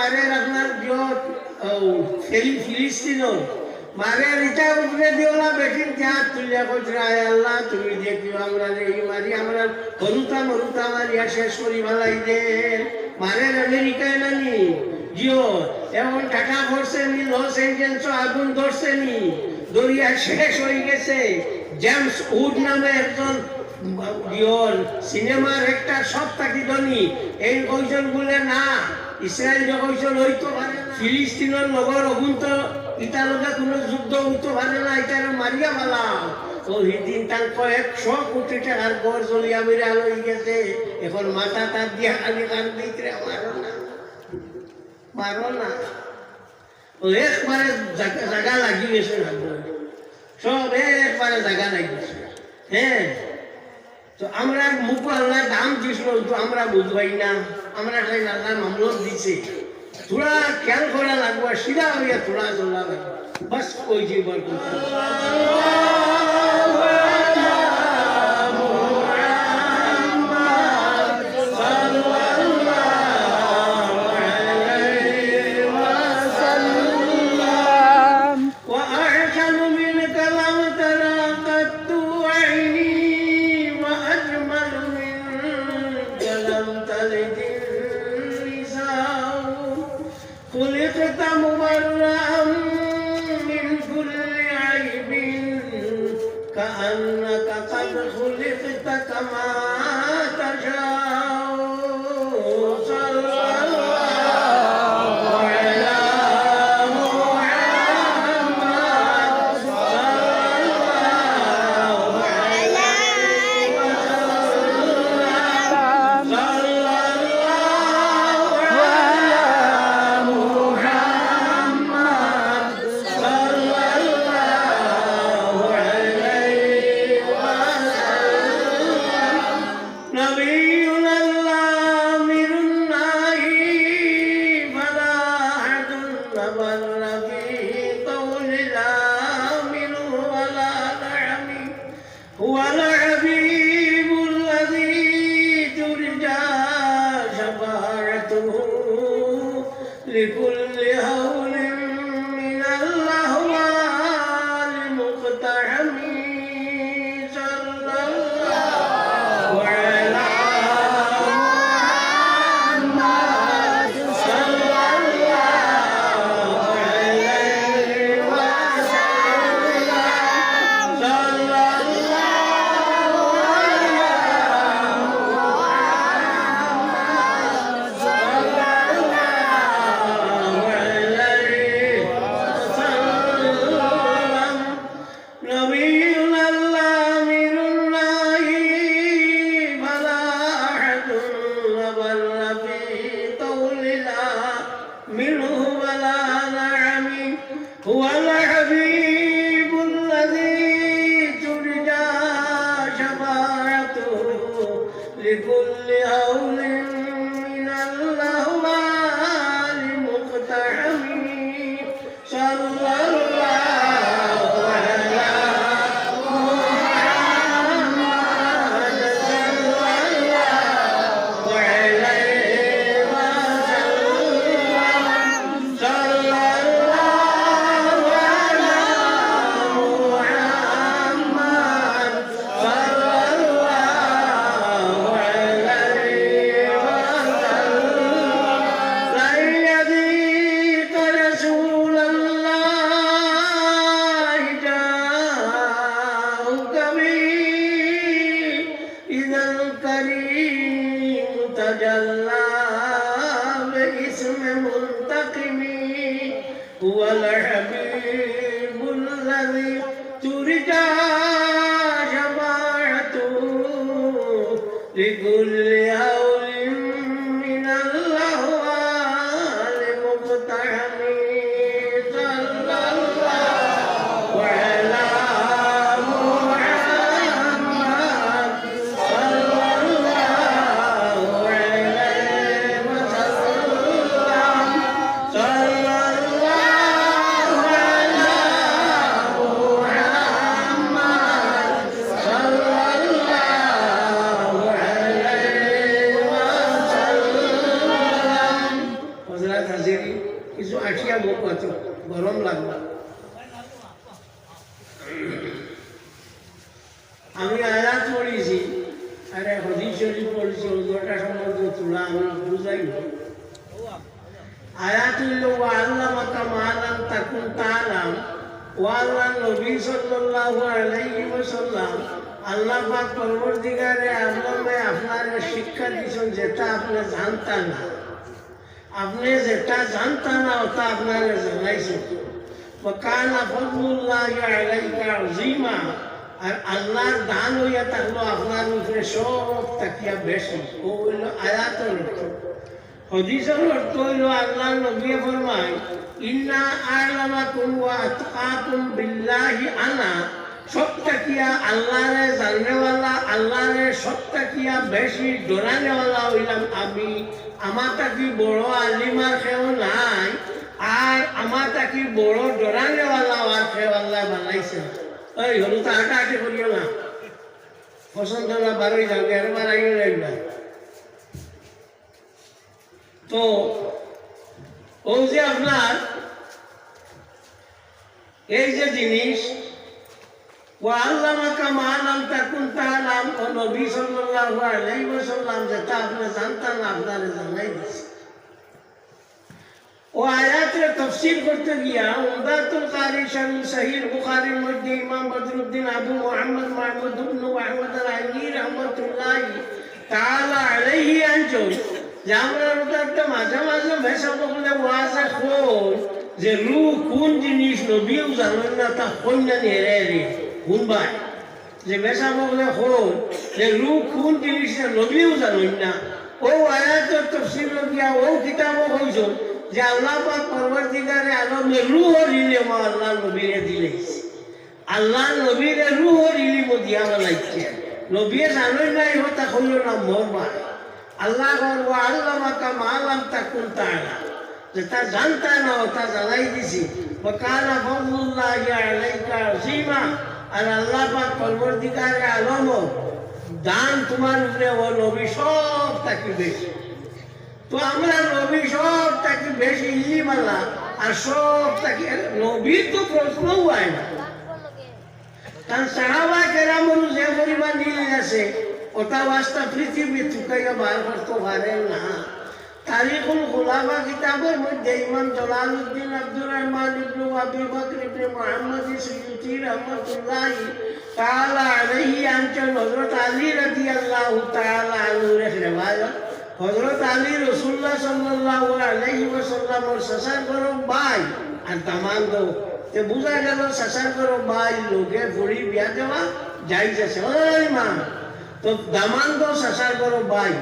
মারে আপনার ফিলিস্তিন মারে রিটা উঠে দিও না বেটির হাত তুলিয়া কইরা আল্লাহ তুমি দেখিও আমরা এই মারি আমরা হরুতা মরুতা মারিয়া শেষ করি ভালাই দে মারে আমেরিকায় নানি জিও এমন টাকা পড়ছে নি লস এঞ্জেলস আগুন ধরছে নি দরিয়া শেষ হয়ে গেছে জেমস উড নামে একজন সিনেমার একটা সব থাকি ধনী এই কইজন বলে না ইসরায়েল কইজন হইতো ফিলিস্তিনের নগর অগুন্ত ইটার লগে কোনো যুদ্ধ হইতো পারে না ইটার মারিয়া মালা তো সেদিন তার 100 কোটি টাকার ঘর জ্বলিয়া বেড়া লই গেছে এখন মাথা তার দিয়া খালি কান দিতে মারো না ও একবারে জায়গা লাগি গেছে সব একবারে জায়গা লাগি গেছে হ্যাঁ তো আমরা মুখ আল্লাহ দাম দিছিল তো আমরা বুঝবাই না আমরা সেই আল্লাহ মামলত দিছে থোড়া খেয়াল করা লাগবে সিধা হইয়া থোড়া চলা লাগবে বাস ওই জীবন خلقت مبرأ من كل عيب كأنك قد خلقت كما تشاء صلى الله على محمد صلى الله عليه وسلم هو الحبيب الذي ترجى شفاعته لكل هول من الأهوال مقتحم صلى الله على محمد صلى الله عليه وسلم صلى هو الحبيب الذي ترجى شفاعته لكل هول من الأهوال مقتحم صلى الله على محمد صلى الله عليه وسلم صلى هو الحبيب الذي ترجى شفاعته لكل هول من الأهوال مقتحم صلى الله على محمد صلى الله عليه وسلم صلى الله হাজির কিছু আঠিয়া মুখ আছে গরম লাগবে। আমি আয়াত পড়েছি আর হাদিস শরীফ পড়েছি, ওটা সম্বন্ধে তোলা আমি বুঝাই না। আয়াত হইল ওয়া আল্লামাকা মা লাম তাকুন তা'লাম, ওয়া আল্লাহ নবী সাল্লাল্লাহু আলাইহি ওয়াসাল্লাম আল্লাহ পাক পরবর্তীকারে আল্লামে আপনার শিক্ষা দিয়েছেন যেটা আপনি জানতেন না, আপনি যেটা জানতেন না ওটা আপনার জানাইছেন। ওয়া কানা ফাদলুল্লাহি আলাইকা আযীমা, আর আল্লাহর দান হইয়া থাকলো আপনার উপরে সব তাকিয়া বেশি। ও হইল আয়াতের অর্থ। হাদিসের অর্থ হইল আল্লাহ নবী ফরমায় ইন্না আ'লামাকুম ওয়া আতকাকুম বিল্লাহি আনা, সব তাকিয়া আল্লাহরে জাননেওয়ালা, আল্লাহরে সব তাকিয়া বেশি ডরানেওয়ালা হইলাম আমি। আমার তাকি বড় আলিমার কেউ নাই, আর আমার তাকি বড় ডরানেওয়ালা আর কেউ আল্লাহ বানাইছে। ওই হলু তো হাঁটাহাঁটি করিও না, পছন্দ না বারোই যাবে আর বাড়াইও লাগবে। তো ও যে আপনার এই যে জিনিস ওয়া আল্লামাকা মা লাম তাকুন তা'লাম, ও নবী সাল্লাল্লাহু আলাইহি ওয়াসাল্লাম যেটা আপনি জানতেন না আপনারে জানাই দিয়েছে। ও আয়াতের তাফসীর করতে গিয়া উমদাতুল কারি শারহ সহিহ বুখারীর মধ্যে ইমাম বদরুদ্দিন আবু মুহাম্মদ মাহমুদ ইবনে আহমদ আল-আইনি রাহমাতুল্লাহি তাআলা আলাইহি আনছেন যে আমরা ওটা মাঝে মাঝে মেশা বললে ওয়াজে খোল যে রু কোন জিনিস নবীও জানেন না তা কন্যা নিয়ে রে কোন ভাই যে মেশা বললে খোল যে রু কোন জিনিস নবীও জানেন না। ও আয়াতের তাফসীর গিয়া ও কিতাবও হইছেন যে আল্লাহ পাক পরবর্তীকারে আলমে রূহর ইলম আল্লাহ নবীরে দিলেছে, আল্লাহ নবীরে রূহর ইলম দিয়া বানাইছে। নবী জানেন নাই হতা হইল না মোর ভাই। আল্লাহ ওয়া আল্লামাকা মা লাম তাকুন তা'লাম, যেটা জানতা না ওটা জানাই দিছি। ওয়া কানা ফাদলুল্লাহি আলাইকা আযীমা, আর আল্লাহ পাক পরবর্তীকারে আলম দান তোমার উপরে ও নবী সব তাকে বেশি। তো আমরা নবী সব তাকে বেশি ইলিমালা আর সব তাকে নবীর তো প্রশ্নও হয় না, কারণ সাহাবা কেরামর যে পরিমাণ নীল আছে ওটা বাস্তা পৃথিবী চুকাইয়া বার করতে পারেন না। তারিখুল খুলাফা কিতাবের মধ্যে ইমাম জালালউদ্দিন আব্দুর রহমান ইবনে আবি বকর ইবনে মুহাম্মদ সুয়ুতি রাহমাতুল্লাহি তাআলা আলাইহি আনছেন হযরত আলী রাদিয়াল্লাহু তাআলা আনহুর রিওয়ায়াত। হযরত আলী রাসূলুল্লাহ সাল্লাল্লাহু আলাইহি ওয়াসাল্লামের সাসার বড় ভাই আর দামান্দ, তে বুঝা গেল সাসার বড় ভাই লোকে ফুড়ি বিয়া দেওয়া যাইতেছে। ওই মা তো দামান্দ সাসার বড় ভাই।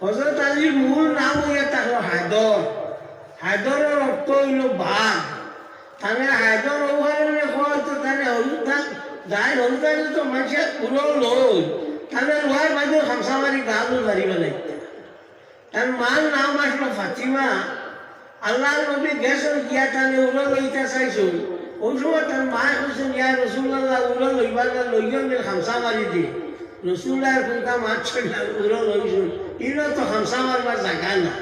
হযরত আলীর মূল নাম হইয়া থাকলো হায়দর। হায়দরের অর্থ হইল বাঘ। তাহলে হায়দর ওখানে হয়তো তাহলে হলুদান যাই হলুদান তো মানুষের পুরো লই তাহলে লোহার বাজে খামসামারি গালও দাঁড়িয়ে লাগতে। তার মার নাম আসলো ফাতিমা। আল্লাহ নবী গেছেন গিয়া তাহলে উড়ো লইতে চাইছো, ওই সময় তার মায় কইছেন ইয়া রাসূলুল্লাহ উড়ো লইবার লইজন খামসা মারি দি। রসুল্লাহ কোনটা মারছে না উড়ো লইছুন, ইনো তো খামসা মারবার জায়গা না,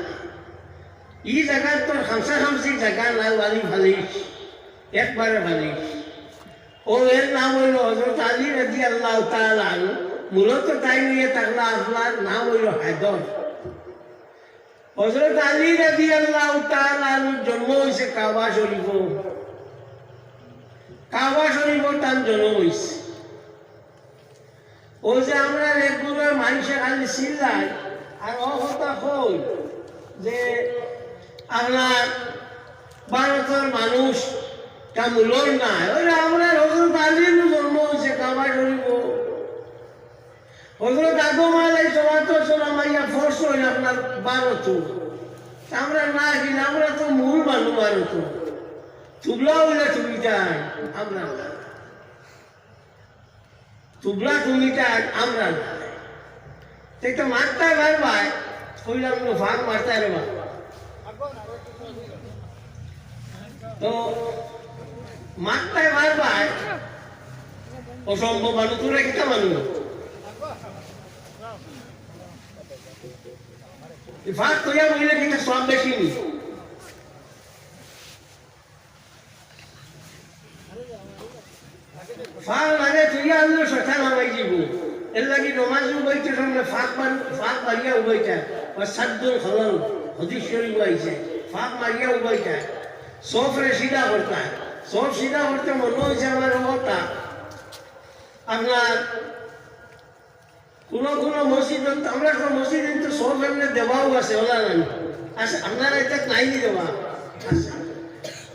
ই জায়গার তোর খামসা খামসি জায়গা না, ওয়ালি ফালিস একবারে ফালিস। ও এর নাম হইল হযরত আলী রাদিয়াল্লাহু তাআলা আনহু। মূলত তাই নিয়ে থাকলো আপনার নাম হইল হায়দর। হযরত আলী রাদিয়াল্লাহু তাআলা আনহুর জন্ম হয়েছে কাবা শরীফ। কাবা শরীফ তার জন্ম হয়েছে। ও যে আমরা রেগুলার মানুষের খালি চিল্লাই আর অহতা কই যে আপনার ভারতের মানুষ তা মূলর নাই, ওই আমরা হযরত আলীর জন্ম হয়েছে কাবা শরীফ। হযরত আদম আলাইহিস সালাম আইয়া ফোর্স হইল আপনার ভারত। আমরা না কিনা আমরা তো মূল মানুষ ভারত, তুবলা হইলে তুমি চাই আমরা না, তুবলা তুমি চাই আমরা না। তাই তো মারতায় ভাই ভাই কইলাম ফাঁক মারতায় রে মা। তো মারতায় ভাই ভাই অসম্ভব মানুষ, তোরা কিতা মানুষ ফাঁক কইয়া বললে কিন্তু সব বেশি নি। আনলে শয়তান আমাই যাব এর লাগি নমাজ উবাইতে সামনে ফাঁক মারিয়া উবাইতা বা সাদ্দুল খলল হদিস শরীফ আইছে ফাঁক মারিয়া উবাইতা সফরে সিধা করতা সব সিধা করতে মনে হয়েছে আমার অবস্থা আপনার কোনো মসজিদ আমরা তো মসজিদ কিন্তু সব এমনি দেওয়াও আছে ওলা নাই আচ্ছা আপনারা এটা নাই নি দেওয়া আচ্ছা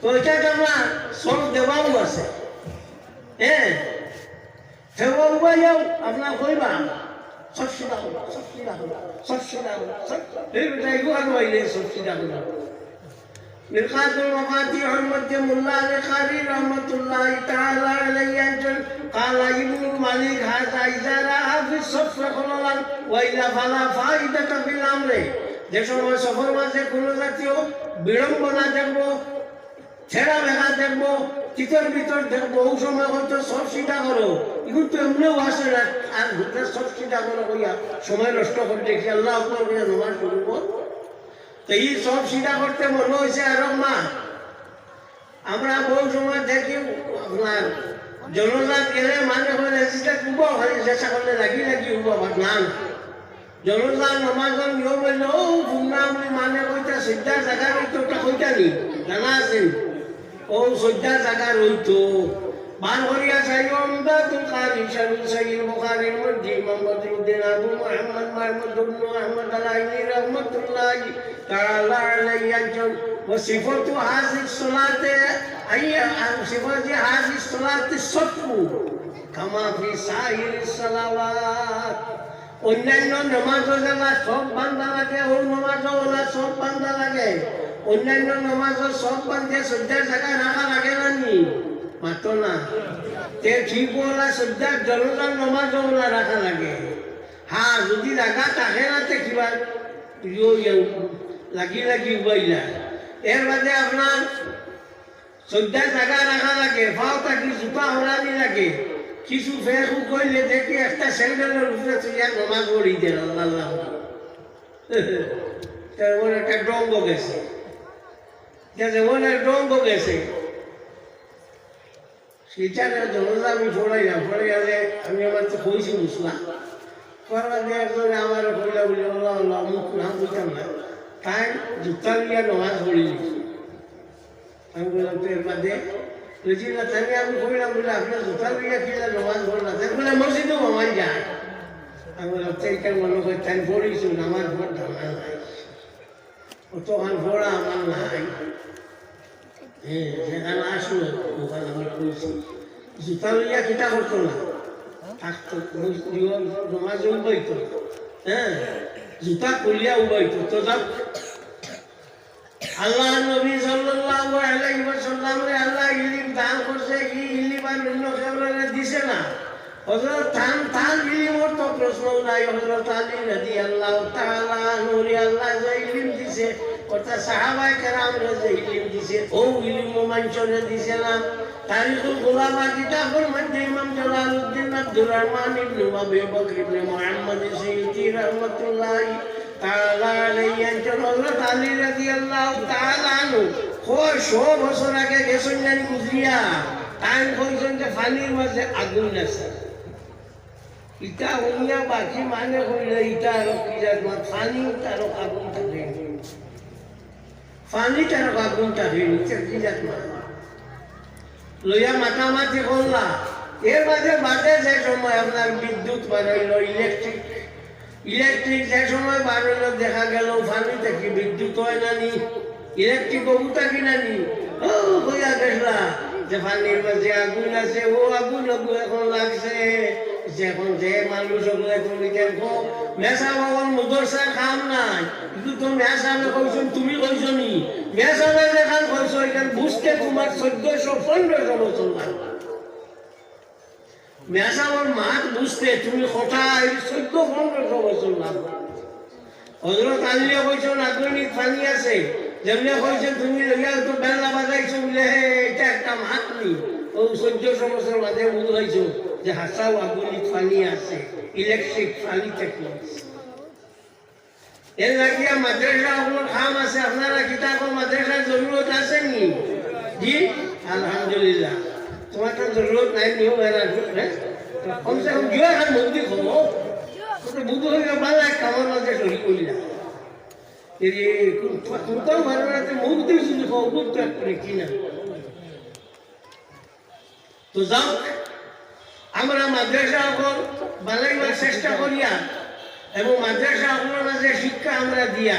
তো এটা আপনার সব দেওয়াও আছে হ্যাঁ দেওয়া উবাইয়াও আপনার কইবা সব সিধা হলো সব সিধা হলো সব সিধা হলো এই বেটা এগুলো আর বাইরে সব সিধা হলো مرقات المفاتيح المجد الله القاري رحمة الله تعالى عليه قال ابن الملك هذا إذا رأى في الصف خللا وإلا فلا فائدة في الأمر যে সময় সফর মাঝে কোনো জাতীয় বিড়ম্বনা দেখবো ছেঁড়া বেড়া দেখবো চিতর ভিতর দেখবো ওই সময় হয়তো সব সিধা করো কিন্তু এমনিও আসে না আর ঘুরতে সব সিধা করো কইয়া সময় নষ্ট করে দেখি আল্লাহ আপনার নমাজ করবো তো এই সব সিধা করতে মনে হয়েছে আর মা আমরা বহু সময় দেখি আপনার জনজাত গেলে মানে করে উব হয় চেষ্টা করলে লাগি উব নাম জনজাত নমাজের নিয়ম হইল ও গুমনাম মানে কইতা সজ্জা জায়গা রইতো ওটা কইতা নি জানা আছে ও সজ্জা জায়গা রইতো বার করিয়া চাই আমদাদুল কারি শারুল সাইয়্যিদ বুখারীর মধ্যে ইমাম বদরুদ্দিন আবু মুহাম্মদ মাহমুদ ইবনে আহমদ আলাইহি রাহমাতুল্লাহ তাআলা আলাইহি একজন وصفة هذه الصلاة أي صفة هذه الصلاة الصف كما في سائر الصلوات অন্যান্য নামাজও যারা সব বান্দা লাগে ওই নামাজও ওরা সব বান্দা লাগে অন্যান্য নামাজও সব বান্দে সজ্জার জায়গা রাখা লাগে না নি মাতো না তে ঠিক ওলা সজ্জার জনতার নামাজও ওলা রাখা লাগে হ্যাঁ যদি জায়গা থাকে না তে কিবা লাগি উবাইলা এর মাঝে আপনার সজ্জার জায়গা রাখা লাগে পাও থাকি জুতা হরানি লাগে কিছু ফেরু করলে দেখি একটা স্যান্ডেলের উপরে তুইয়া নমাজ পড়ি দেন আল্লাহ যেমন একটা ডঙ্গ গেছে যেমন একটা ডঙ্গ গেছে সেটা জনতা আমি ফোড়াইলাম ফোড়ে গেলে আমি আমার তো কইছি বুঝলাম করবার দিয়ে একজনে আমার কইলা বলি আল্লাহ মুখ নাম বুঝতাম না তাই জুতা নিয়ে নমাজ পড়ি আমি বললাম তো এর বাদে বুঝি না তাই আমি কইলাম বলে আপনার জুতা নিয়ে কিনা নমাজ পড়লাম তাই বলে মসজিদেও আমার যায় আমি বললাম সেইটা মনে করি তাই পড়িছু নামাজ পড় ধারণা নাই অতখান পড়া আমার নাই হ্যাঁ সেখানে আসলো ওখানে আমি কইছি জুতা লইয়া কিতা করতো না থাকতো নমাজ উবাইতো হ্যাঁ জুতা খুলিয়া উবাইতো তো যাও আল্লাহ নবী সাল্লাল্লাহু আলাইহি ওয়াসাল্লাম রে আল্লাহ ইলম দান করছে কি ইলম আর অন্য কেউরে দিছে না হযরত তান ইলমের তো প্রশ্ন নাই হযরত আলী রাদিয়াল্লাহু তাআলা নূরে আল্লাহ যে ইলম দিছে কথা সাহাবায়ে কেরাম রে যে ইলম দিছে ও ইলম মানুষরে দিছে না তারিখুল গুলামা কিতাবুল মধ্যে ইমাম জালালউদ্দিন আব্দুর রহমান ইবনে আবি বকর ইবনে মুহাম্মদ সাইয়্যিদি রাহমাতুল্লাহি তাআলা আলাইহি হযরত আলী রাদিয়াল্লাহু তাআলা আনহু 100 বছর আগে গেছেন জানি গুজরিয়া তাই কইছেন যে পানির মাঝে আগুন আছে ইটা উনিয়া বাকি মানে কইলে ইটা আর কি জাত পানি তার আগুন থাকে পানি তার আগুন থাকে কি জাত লইয়া মাতামাতি করলা এর মাঝে বাদে যে সময় আপনার বিদ্যুৎ বানাইল ইলেকট্রিক যে সময় বানাইল দেখা গেল পানি থেকে বিদ্যুৎ হয় না নি ইলেকট্রিক ওটা কিনা নি ও হইয়া গেছলা যে পানির মাঝে আগুন আছে ও আগুন এখন লাগছে যখন যে মানুষ তুমি দেখো মেসা বাবার মদরসার কাম নাই কিন্তু তো মেসাবে কইছো তুমি কইছো নি মেসাবে যেখান কইছো এখান বুঝতে তোমার 1400-1500 বছর লাগবে মেসাবার মাত বুঝতে তুমি কথা 1400-1500 বছর লাগবে হযরত আলী কইছো আগুনিক পানি আছে যেমনি কইছো তুমি লইয়া তো বেলা বাজাইছো বলে এটা একটা মাত নি ও 1400 বছর বাদে বুঝাইছো যে হাসাও আগুনিক পানি আছে ইলেকট্রিক পানি থেকে এর লাগিয়া মাদ্রাসা আপনার খাম আছে আপনারা কিতাবের মাদ্রাসার জরুরত আছে নি জি আলহামদুলিল্লাহ তোমার তো জরুরত নাই নিও এরা কমসে কম গিয়ে আর মুক্তি খবো বুদ্ধ হয়ে ভালো এক খাবার মাঝে শরীর করি না কোথাও ভালো না মুক্তি শুধু খবর করে কিনা তো যাও আমরা মাদ্রাসা বানাইবার চেষ্টা করিয়া এবং মাদ্রাসা আপনার মাঝে শিক্ষা আমরা দিয়া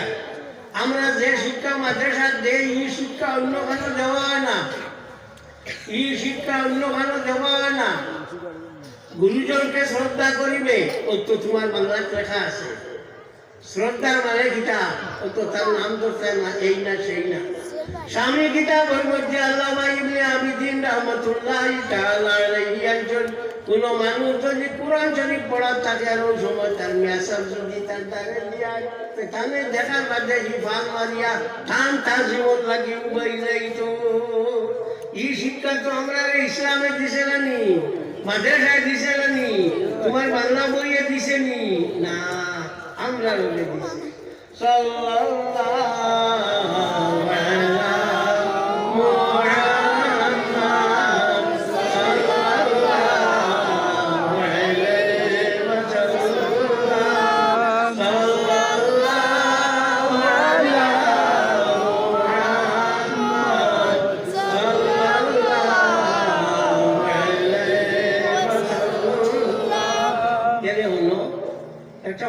আমরা যে শিক্ষা মাদ্রাসা দেই এই শিক্ষা অন্য কারো দেওয়া হয় না এই শিক্ষা অন্য কারো দেওয়া হয় না গুরুজনকে শ্রদ্ধা করিবে ও তো তোমার বাংলার লেখা আছে শ্রদ্ধার মানে কিতা ও তো তার নাম ধরতে না এই না সেই না স্বামী কিতাবের মধ্যে আল্লামা ইবনে আবিদিন রাহমাতুল্লাহি তাআলা আলাইহি একজন কোন মানুষ যদি কোরআন শরীফ পড়া থাকে আর ওই সময় তার মেসাব যদি তার দ্বারে দিয়া তাহলে দেখার বাদে হিফাজ মারিয়া টান তার জীবন লাগে উবাই যাইতো এই শিক্ষা তো আমরা ইসলামে দিছে না নি মাদ্রাসায় দিছে না নি তোমার বাংলা বইয়ে দিছে নি না আমরা রোগে দিছি সাল্লাল্লাহু আলা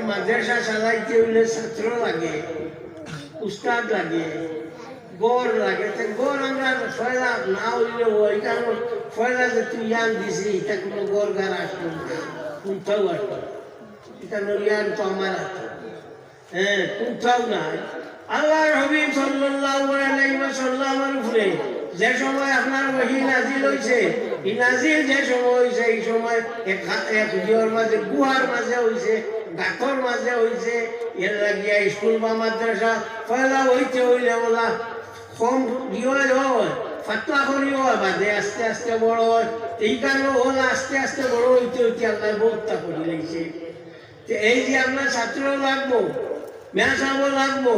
মাদ্রাসা চালাইতে হইলে ছাত্র লাগে উস্তাদ লাগে গড় লাগে গড় আমরা ফয়লা না হইলে ওই কারণ ফয়লা যে তুই ইয়ান দিছি এটা কোনো গড় গার আসতো না কোথাও আসতো এটা নরিয়ান তো আমার আসতো হ্যাঁ কোথাও নাই আল্লাহর হাবিব সাল্লাল্লাহু আলাইহি ওয়াসাল্লামের উপরে যে সময় আপনার ওহী নাজিল হইছে এই নাজিল যে সময় হইছে এই সময় এক জিওর মাঝে গুহার মাঝে হইছে গাথর মাঝে হইছে এর লাগিয়া স্কুল বা মাদ্রাসা পয়লা হইতে হইলে বলা কম দিয়ে হয় ফাতলা করি হয় বাদে আস্তে আস্তে বড় হয় এই কারণে হল আস্তে আস্তে বড় হইতে হইতে আপনার বহুতটা করে লাগছে এই যে আপনার ছাত্র লাগবো মেয়াসাবো লাগবো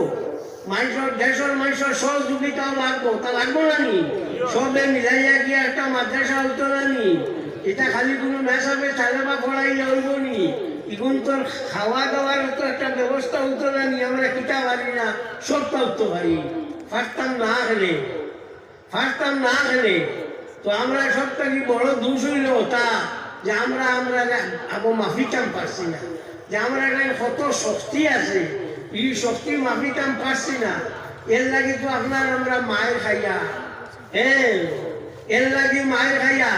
মানুষের দেশের মানুষের সহযোগিতাও লাগবো তা লাগবো না নি সবে মিলাইয়া গিয়ে একটা মাদ্রাসা হইতো না নি এটা খালি কোনো মেসাবে চালে বা পড়াইলে হইব নি এখন তোর খাওয়া দাওয়ার তো একটা ব্যবস্থা হতো না নি আমরা কিতা পারি না সবটা হতো পারি ফার্স্টাম না খেলে তো আমরা সবটা কি বড় দোষ হইল তা যে আমরা আবো মাফিটাম পারছি না যে আমরা কত শক্তি আছে এই শক্তি মাফিটাম পারছি না এর লাগে তো আপনার আমরা মায়ের খাইয়া হ্যাঁ এর লাগে মায়ের খাইয়া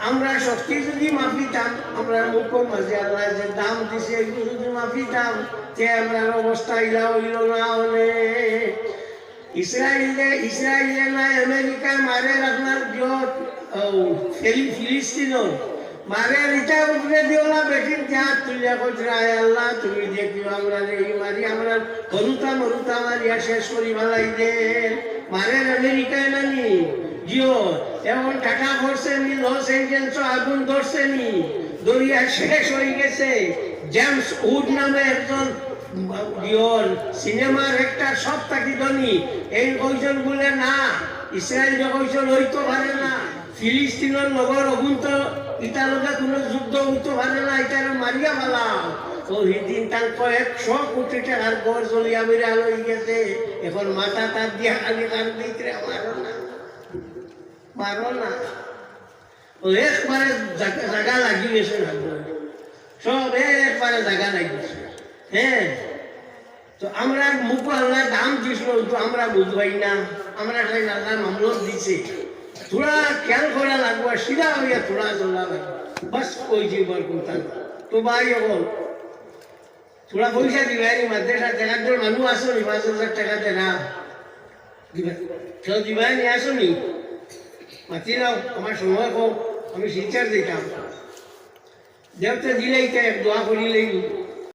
আমরা শক্তি যদি মাফিতাম আমরা মুখ মাঝে আল্লাহ যে দাম দিছে এগুলো যদি মাফিতাম তে আমরা অবস্থা ইলা হইল না হলে ইসরায়েলে না আমেরিকায় মারে আপনার ফিলিস্তিন মারে রিটা উপরে দিও না বেটিন হাত তুলিয়া কইরা আল্লাহ তুমি দেখিও আমরা এই মারি আমরা হরুতা মারিয়া শেষ করি ভালাই দে মারে আমেরিকায় নানি জিও এমন টাকা পড়ছে নি লস এঞ্জেলস আগুন ধরছে নি দরিয়া শেষ হয়ে গেছে জেমস উড নামে একজন সিনেমার একটা সব থাকি ধনী এই কইজন বলে না ইসরায়েল কইজন হইতে পারে না ফিলিস্তিনের লগর অগুন্ত ইটার লগে কোনো যুদ্ধ হইতে পারে না ইটার মারিয়া ফেলাম তো সেদিন তার 100 কোটি টাকার ঘর জ্বলিয়া বেড়া লই গেছে এখন মাথা তার দিয়া খালি কান দিতে মারো না ও একবারে জায়গা লাগি গেছে না সব একবারে জায়গা লাগি গেছে হ্যাঁ তো আমরা মুখ আল্লাহ দাম দিছিল তো আমরা বুঝবাই না আমরা খাই আল্লাহ মামলত দিছে থোড়া খেয়াল করা লাগবো সিধা হইয়া থোড়া চলা লাগবে বাস ওই জীবন করতাম তো ভাই এখন থোড়া পয়সা দিবে মাদ্রাসা টাকার মানুষ আসো নি 5,000 টাকা দেনা দিবে কেউ দিবাই নি আসো নি মাতি দাও আমার সময় কম আমি শিক্ষার দিতাম দেবতে দিলেই দোয়া করিলেই